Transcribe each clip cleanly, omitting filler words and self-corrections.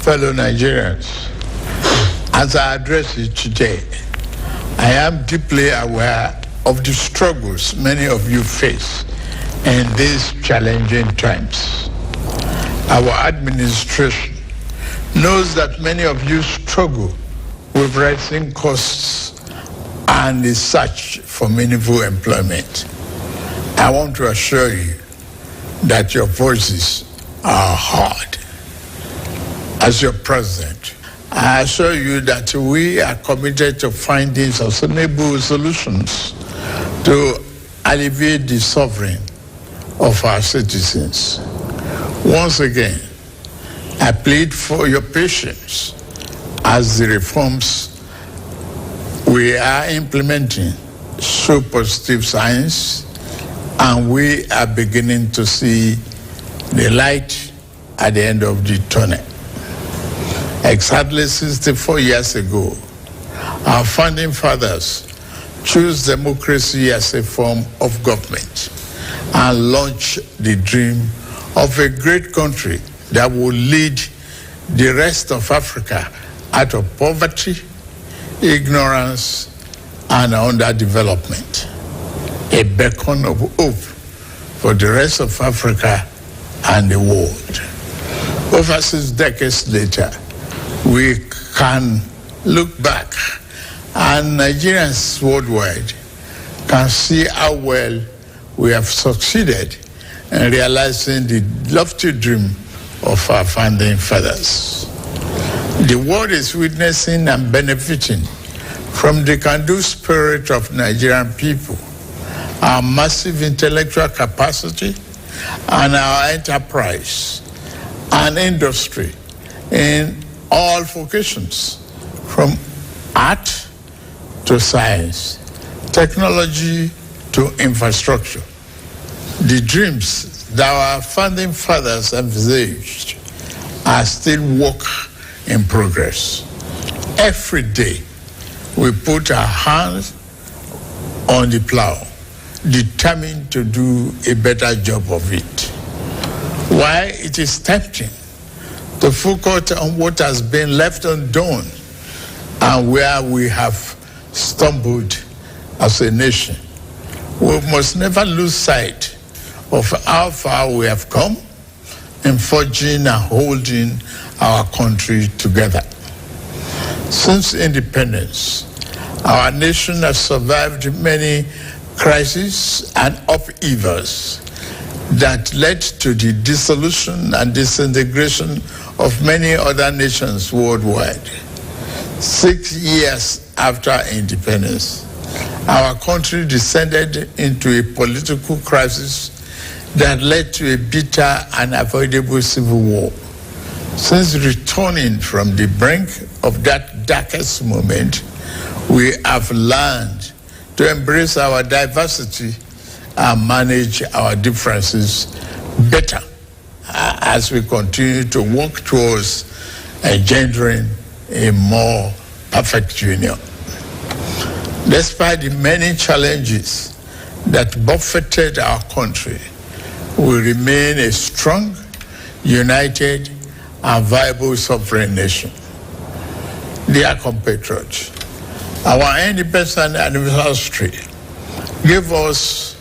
fellow Nigerians, as I address you today, I am deeply aware of the struggles many of you face in these challenging times. Our administration knows that many of you struggle with rising costs and the search for meaningful employment. I want to assure you that your voices are heard. As your president, I assure you that we are committed to finding sustainable solutions to alleviate the suffering of our citizens. Once again, I plead for your patience as the reforms we are implementing show positive signs, and we are beginning to see the light at the end of the tunnel. Exactly 64 years ago, our founding fathers chose democracy as a form of government and launched the dream of a great country that will lead the rest of Africa out of poverty, ignorance, and underdevelopment. A beacon of hope for the rest of Africa and the world. Over 6 decades later, we can look back and Nigerians worldwide can see how well we have succeeded in realizing the lofty dream of our founding fathers. The world is witnessing and benefiting from the can-do spirit of Nigerian people, our massive intellectual capacity, and our enterprise and industry in all vocations, from art to science, technology to infrastructure. The dreams that our founding fathers envisaged are still work in progress. Every day, we put our hands on the plow, determined to do a better job of it. While it is tempting to focus on what has been left undone and where we have stumbled as a nation, we must never lose sight of how far we have come in forging and holding our country together. Since independence, our nation has survived many crises and upheavals that led to the dissolution and disintegration of many other nations worldwide. 6 years after independence, our country descended into a political crisis that led to a bitter and avoidable civil war. Since returning from the brink of that darkest moment, we have learned to embrace our diversity and manage our differences better as we continue to work towards engendering a more perfect union. Despite the many challenges that buffeted our country, we remain a strong, united, and viable sovereign nation. Dear compatriots, our independence anniversary gave us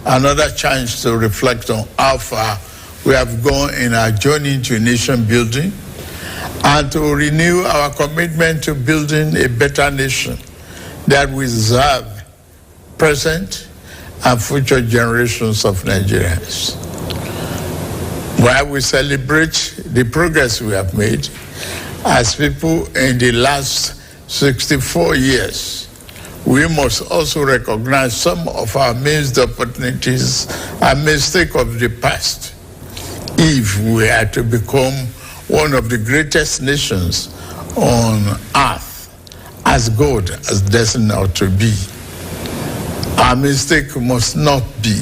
another chance to reflect on how far we have gone in our journey to nation building and to renew our commitment to building a better nation that will serve present and future generations of Nigerians. While we celebrate the progress we have made as people in the last 64 years, we must also recognize some of our missed opportunities and mistakes of the past if we are to become one of the greatest nations on earth, as God has destined us to be. Our mistake must not be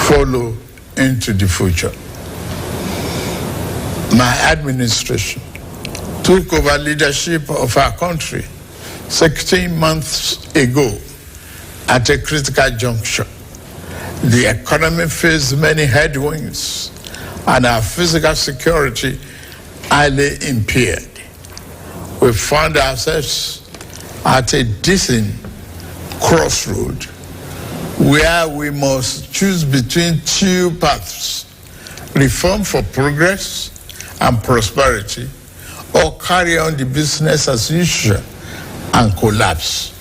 follow into the future. My administration took over leadership of our country 16 months ago at a critical juncture. The economy faced many headwinds and our physical security highly impaired. We found ourselves at a decent crossroad where we must choose between two paths: reform for progress and prosperity, or carry on the business as usual and collapse.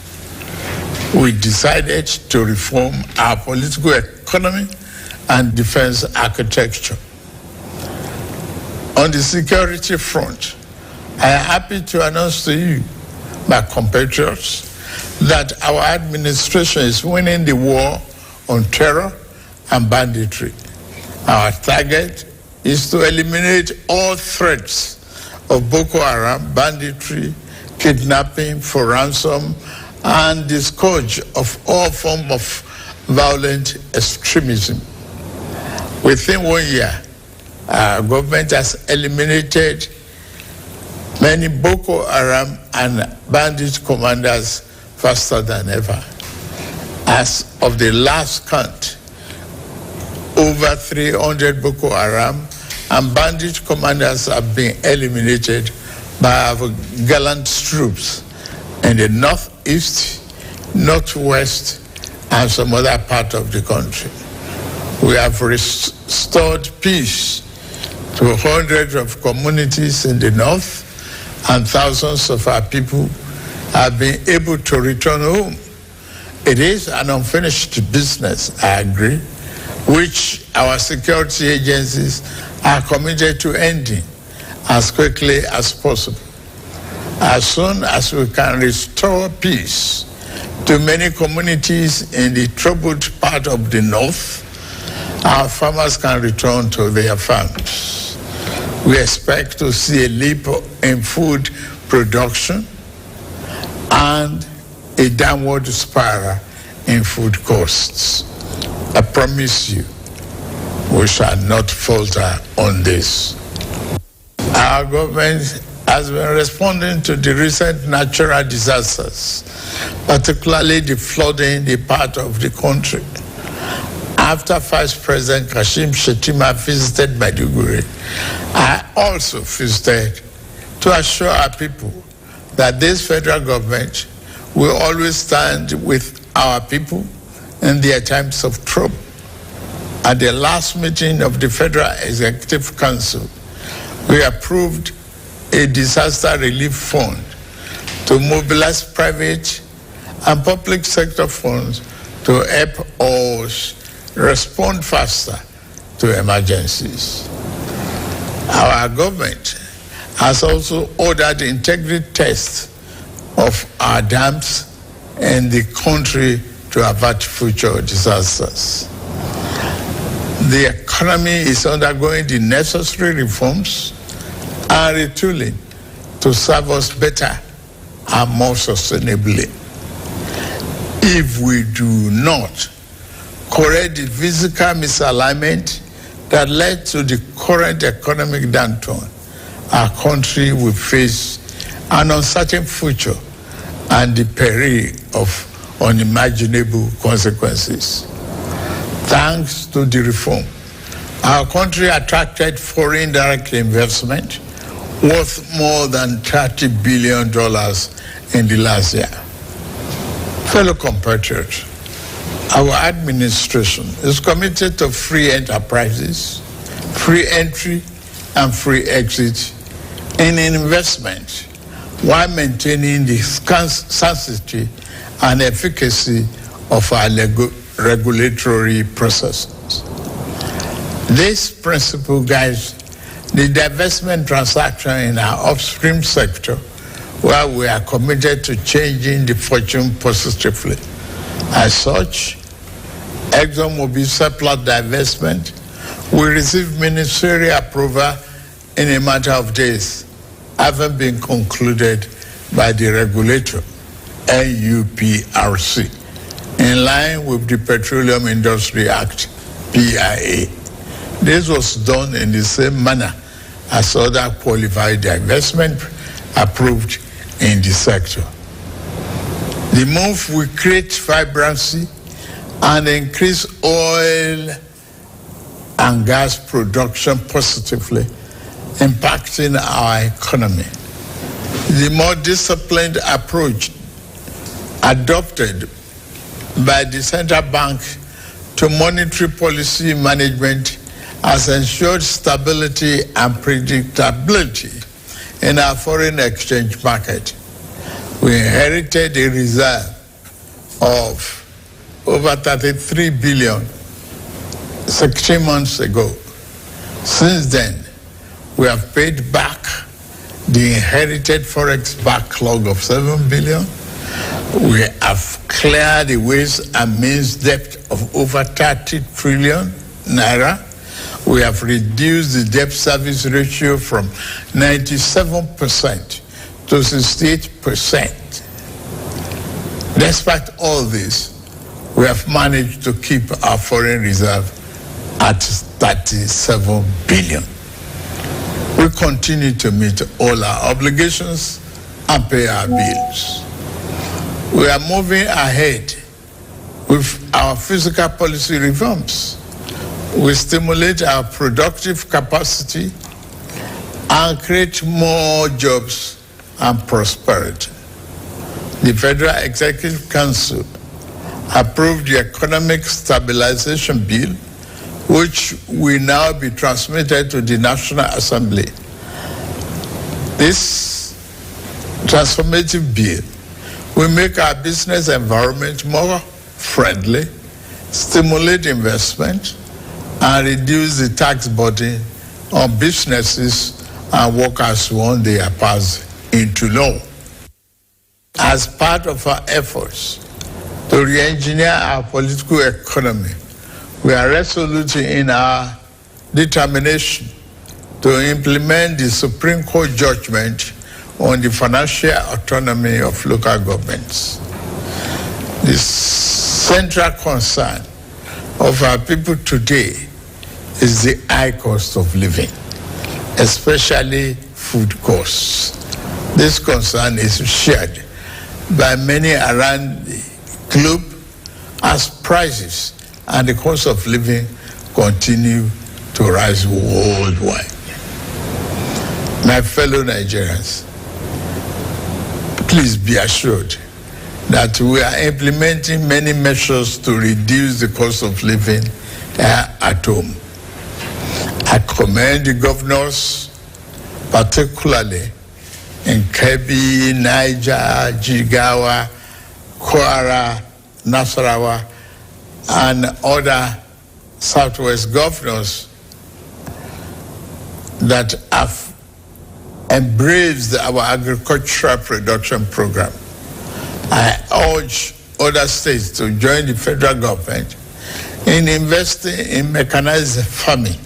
We decided to reform our political economy and defense architecture. On the security front, I am happy to announce to you, my compatriots, that our administration is winning the war on terror and banditry. Our target is to eliminate all threats of Boko Haram, banditry, kidnapping for ransom, and the scourge of all forms of violent extremism. Within 1 year, our government has eliminated many Boko Haram and bandit commanders faster than ever. As of the last count, over 300 Boko Haram and bandit commanders have been eliminated by our gallant troops in the northeast, northwest, and some other part of the country. We have restored peace to hundreds of communities in the north, and thousands of our people have been able to return home. It is an unfinished business, I agree, which our security agencies are committed to ending as quickly as possible. As soon as we can restore peace to many communities in the troubled part of the north, our farmers can return to their farms. We expect to see a leap in food production and a downward spiral in food costs. I promise you, we shall not falter on this. Our government has been responding to the recent natural disasters, particularly the flooding in the part of the country. After Vice President Kashim Shettima visited Maiduguri, I also visited to assure our people that this federal government will always stand with our people in their times of trouble. At the last meeting of the Federal Executive Council, we approved a disaster relief fund to mobilize private and public sector funds to help us respond faster to emergencies. Our government has also ordered integrity tests of our dams in the country to avert future disasters. The economy is undergoing the necessary reforms and retooling to serve us better and more sustainably. If we do not correct the physical misalignment that led to the current economic downturn, our country will face an uncertain future and the peril of unimaginable consequences. Thanks to the reform, our country attracted foreign direct investment worth more than $30 billion in the last year. Fellow compatriots, our administration is committed to free enterprises, free entry, and free exit in investment while maintaining the sanctity and efficacy of our regulatory processes. This principle guides the divestment transaction in our upstream sector, where we are committed to changing the fortune positively. As such, ExxonMobil surplus divestment will receive ministerial approval in a matter of days, having been concluded by the regulator, NUPRC, in line with the Petroleum Industry Act, PIA. This was done in the same manner as other qualified divestment approved in the sector. The move will create vibrancy and increase oil and gas production positively impacting our economy. The more disciplined approach adopted by the central bank to monetary policy management has ensured stability and predictability in our foreign exchange market. We inherited a reserve of over 33 billion 16 months ago. Since then, we have paid back the inherited forex backlog of 7 billion. We have cleared the ways and means debt of over 30 trillion naira. We have reduced the debt service ratio from 97% to 68%. Despite all this, we have managed to keep our foreign reserve at 37 billion. We continue to meet all our obligations and pay our bills. We are moving ahead with our fiscal policy reforms. We stimulate our productive capacity and create more jobs and prosperity. The Federal Executive Council approved the Economic Stabilization Bill, which will now be transmitted to the National Assembly. This transformative bill will make our business environment more friendly, stimulate investment, and reduce the tax burden on businesses and workers once they are passed into law. As part of our efforts to re-engineer our political economy, we are resolute in our determination to implement the Supreme Court judgment on the financial autonomy of local governments. The central concern of our people today is the high cost of living, especially food costs. This concern is shared by many around the globe as prices and the cost of living continue to rise worldwide. My fellow Nigerians, please be assured that we are implementing many measures to reduce the cost of living at home. I commend the governors, particularly in Kebbi, Niger, Jigawa, Kwara, Nasarawa, and other Southwest governors that have embraced our agricultural production program. I urge other states to join the federal government in investing in mechanized farming.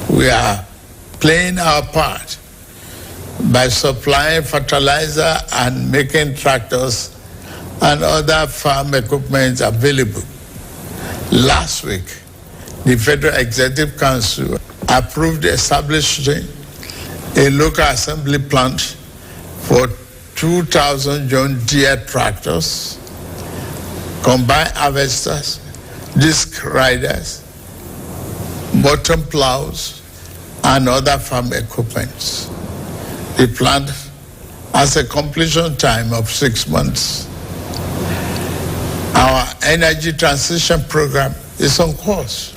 We are playing our part by supplying fertilizer and making tractors and other farm equipment available. Last week, the Federal Executive Council approved establishing a local assembly plant for 2,000 John Deere tractors, combine harvesters, disc riders, bottom plows, and other farm equipment. The plant has a completion time of 6 months. Our energy transition program is on course.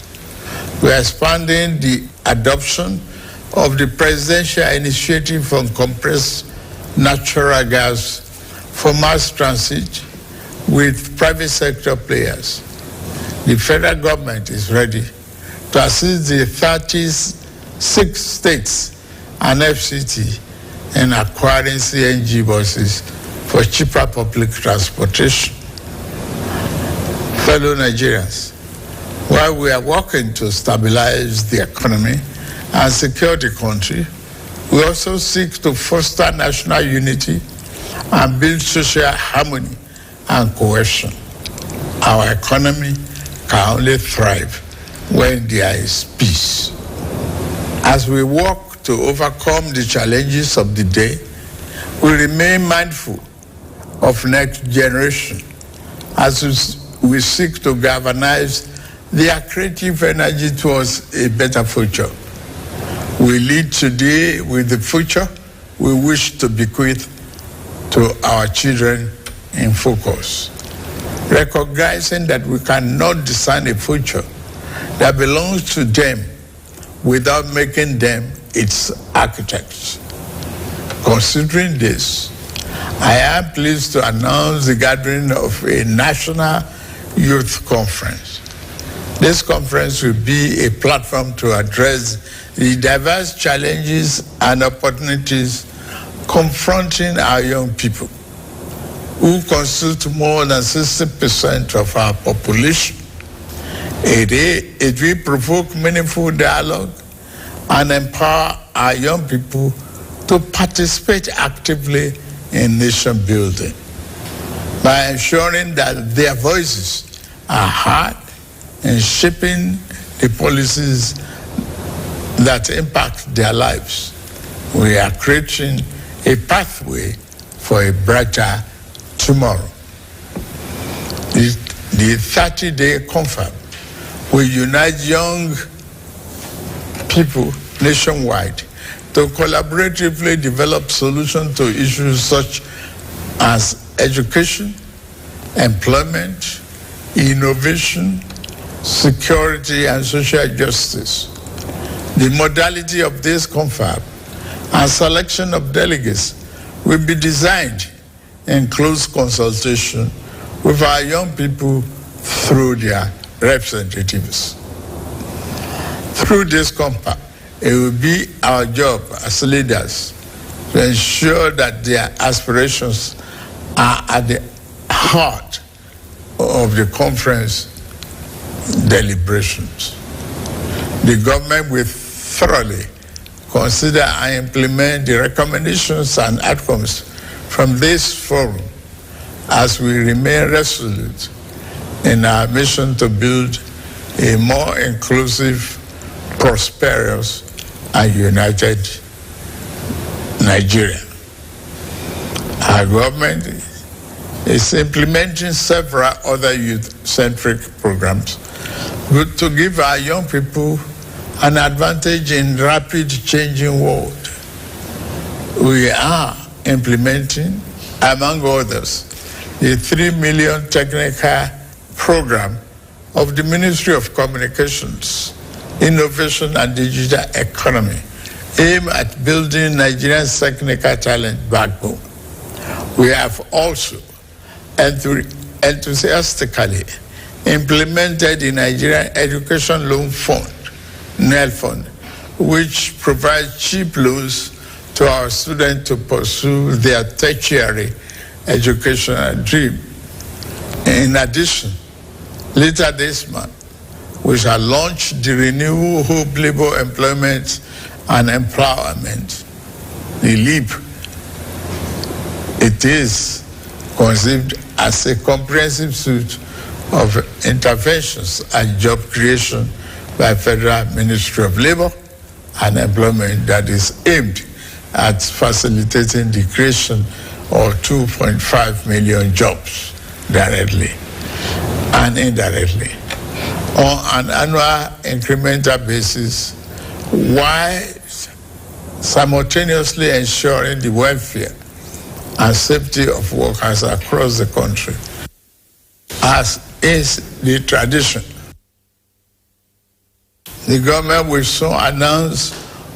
We are expanding the adoption of the presidential initiative on compressed natural gas for mass transit with private sector players. The federal government is ready to assist the 36 states and FCT in acquiring CNG buses for cheaper public transportation. Fellow Nigerians, while we are working to stabilize the economy and secure the country, we also seek to foster national unity and build social harmony and cohesion. Our economy can only thrive when there is peace. As we work to overcome the challenges of the day, we remain mindful of next generation as we seek to galvanize their creative energy towards a better future. We lead today with the future we wish to bequeath to our children in focus, recognizing that we cannot design a future that belongs to them without making them its architects. Considering this, I am pleased to announce the gathering of a national youth conference. This conference will be a platform to address the diverse challenges and opportunities confronting our young people, who constitute more than 60% of our population. It will provoke meaningful dialogue and empower our young people to participate actively in nation building by ensuring that their voices are heard in shaping the policies that impact their lives. We are creating a pathway for a brighter tomorrow. The 30-day confab will unite young people nationwide to collaboratively develop solutions to issues such as education, employment, innovation, security, and social justice. The modality of this confab and selection of delegates will be designed in close consultation with our young people through their representatives. Through this confab, it will be our job as leaders to ensure that their aspirations are at the heart of the conference deliberations. The government will thoroughly consider and implement the recommendations and outcomes from this forum as we remain resolute in our mission to build a more inclusive, prosperous, and united Nigeria. Our government is implementing several other youth-centric programs to give our young people an advantage in rapid changing world. We are implementing, among others, the 3 million technical program of the Ministry of Communications, Innovation and Digital Economy, aimed at building Nigeria's technical talent backbone. We have also enthusiastically implemented the Nigerian Education Loan Fund, NEL Fund, which provides cheap loans to our students to pursue their tertiary educational dream. In addition, later this month, we shall launch the Renewable Hope Labor Employment and Empowerment, the LEAP. It is conceived as a comprehensive suite of interventions and job creation by Federal Ministry of Labor and Employment that is aimed at facilitating the creation of 2.5 million jobs directly and indirectly on an annual incremental basis, while simultaneously ensuring the welfare and safety of workers across the country, as is the tradition. The government will soon announce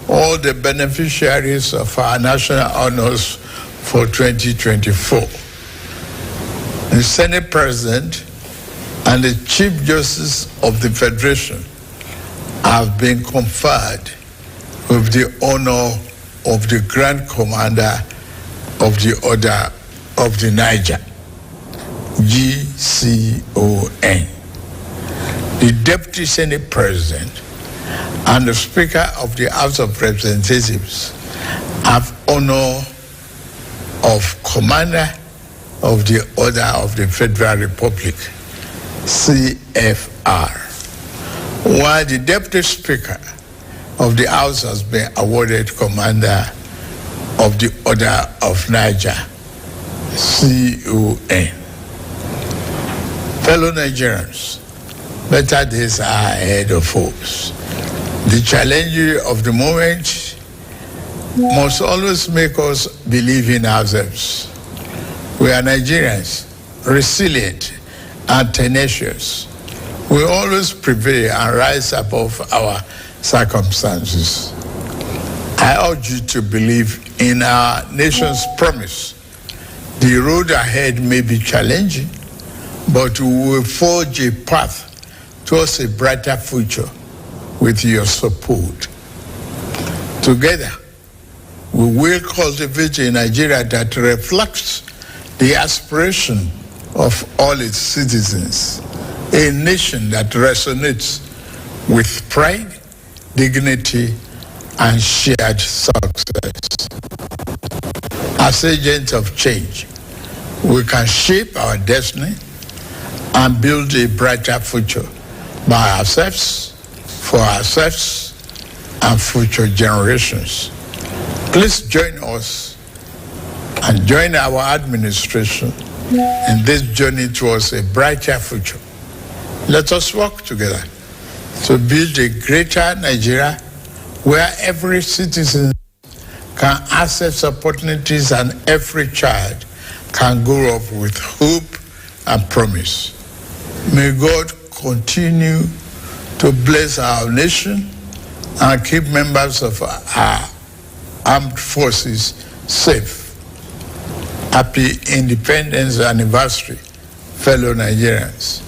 all the beneficiaries of our national honors for 2024. The Senate President and the Chief Justice of the Federation have been conferred with the honor of the Grand Commander of the Order of the Niger, GCON. The Deputy Senate President and the Speaker of the House of Representatives have honor of Commander of the Order of the Federal Republic, CFR, while the Deputy Speaker of the House has been awarded Commander of the Order of Niger, CON. Fellow Nigerians, better days are ahead of us. The challenge of the moment must always make us believe in ourselves. We are Nigerians, resilient and tenacious. We always prevail and rise above our circumstances. I urge you to believe in our nation's promise. The road ahead may be challenging, but we will forge a path towards a brighter future with your support. Together, we will cultivate a Nigeria that reflects the aspiration of all its citizens, a nation that resonates with pride, dignity, and shared success. As agents of change, we can shape our destiny and build a brighter future by ourselves, for ourselves, and future generations. Please join us and join our administration in this journey towards a brighter future. Let us work together to build a greater Nigeria where every citizen can access opportunities and every child can grow up with hope and promise. May God continue to bless our nation and keep members of our armed forces safe. Happy Independence Anniversary, fellow Nigerians.